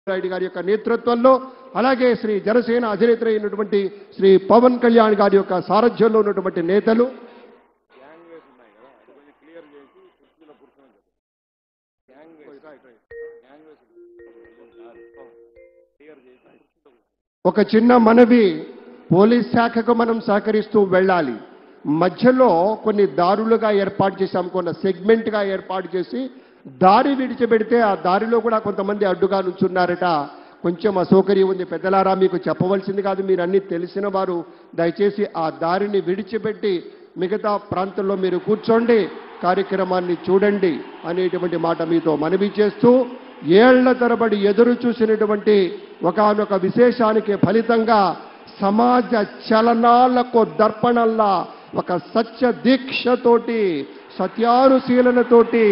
నాయుడు గారి యొక్క నేతృత్వంలో అలాగే శ్రీ జనసేన అధినేత అయినటువంటి శ్రీ పవన్ కళ్యాణ్ గారి యొక్క సారథ్యంలో ఉన్నటువంటి నేతలు ఒక చిన్న మనవి, పోలీస్ శాఖకు మనం సహకరిస్తూ వెళ్ళాలి. మధ్యలో కొన్ని దారులుగా ఏర్పాటు చేశాం, కొన్ని సెగ్మెంట్గా ఏర్పాటు చేసి దారి విడిచిపెడితే ఆ దారిలో కూడా కొంతమంది అడ్డుగా నుంచున్నారట. కొంచెం అసౌకర్యం ఉంది. పెద్దలారా, మీకు చెప్పవలసింది కాదు, మీరు అన్ని తెలిసిన వారు. దయచేసి ఆ దారిని విడిచిపెట్టి మిగతా ప్రాంతంలో మీరు కూర్చోండి, కార్యక్రమాన్ని చూడండి అనేటువంటి మాట మీతో మనవి చేస్తూ, ఏళ్ల తరబడి ఎదురు చూసినటువంటి ఒకానొక విశేషానికి ఫలితంగా సమాజ చలనాలకు దర్పణల్లా ఒక సత్య దీక్షతోటి సత్యానుశీలనతోటి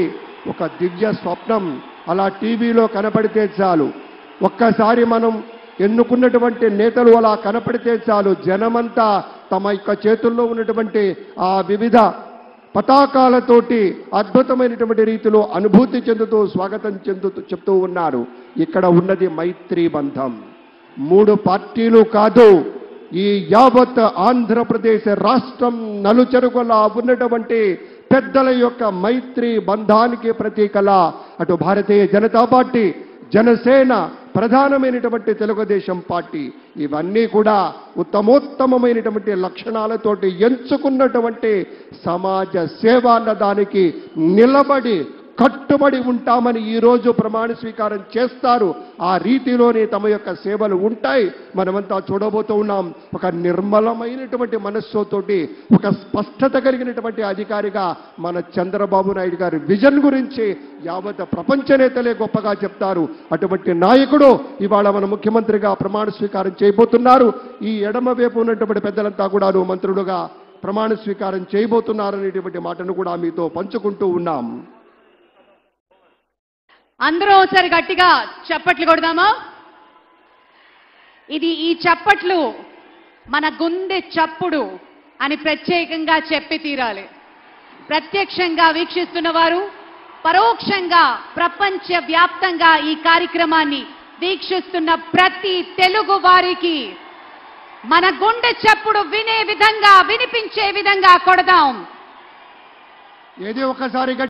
ఒక దివ్య స్వప్నం అలా టీవీలో కనపడితే చాలు, ఒక్కసారి మనం ఎన్నుకున్నటువంటి నేతలు అలా కనపడితే చాలు, జనమంతా తమ యొక్క చేతుల్లో ఉన్నటువంటి ఆ వివిధ పతాకాలతోటి అద్భుతమైనటువంటి రీతిలో అనుభూతి చెందుతూ స్వాగతం చెప్తూ ఉన్నారు. ఇక్కడ ఉన్నది మైత్రీ బంధం. 3 పార్టీలు కాదు, ఈ యావత్ ఆంధ్రప్రదేశ్ రాష్ట్రం నలుచెరుగులా ఉన్నటువంటి పెద్దల యొక్క మైత్రి బంధానికి ప్రతీకలా అటు భారతీయ జనతా పార్టీ, జనసేన, ప్రధానమైనటువంటి తెలుగుదేశం పార్టీ ఇవన్నీ కూడా ఉత్తమోత్తమమైనటువంటి లక్షణాలతోటి ఎంచుకున్నటువంటి సమాజ సేవ అన్న దానికి నిలబడి కట్టుబడి ఉంటామని ఈరోజు ప్రమాణ స్వీకారం చేస్తారు. ఆ రీతిలోనే తమ యొక్క సేవలు ఉంటాయి. మనమంతా చూడబోతూ ఉన్నాం. ఒక నిర్మలమైనటువంటి మనస్సుతోటి ఒక స్పష్టత కలిగినటువంటి అధికారిగా మన చంద్రబాబు నాయుడు గారి విజన్ గురించి యావత్ ప్రపంచ నేతలే గొప్పగా చెప్తారు. అటువంటి నాయకుడు ఇవాళ మన ముఖ్యమంత్రిగా ప్రమాణ స్వీకారం చేయబోతున్నారు. ఈ ఎడమ వైపు ఉన్నటువంటి పెద్దలంతా కూడా మంత్రులుగా ప్రమాణ స్వీకారం చేయబోతున్నారనేటువంటి మాటను కూడా మీతో పంచుకుంటూ ఉన్నాం. అందరూ ఒకసారి గట్టిగా చప్పట్లు కొడదామా? ఈ చప్పట్లు మన గుండె చప్పుడు అని ప్రత్యేకంగా చెప్పి తీరాలి. ప్రత్యక్షంగా వీక్షిస్తున్న వారు, పరోక్షంగా ప్రపంచ వ్యాప్తంగా ఈ కార్యక్రమాన్ని వీక్షిస్తున్న ప్రతి తెలుగు వారికి మన గుండె చప్పుడు వినే విధంగా, వినిపించే విధంగా కొడదాం. ఏది ఒకసారి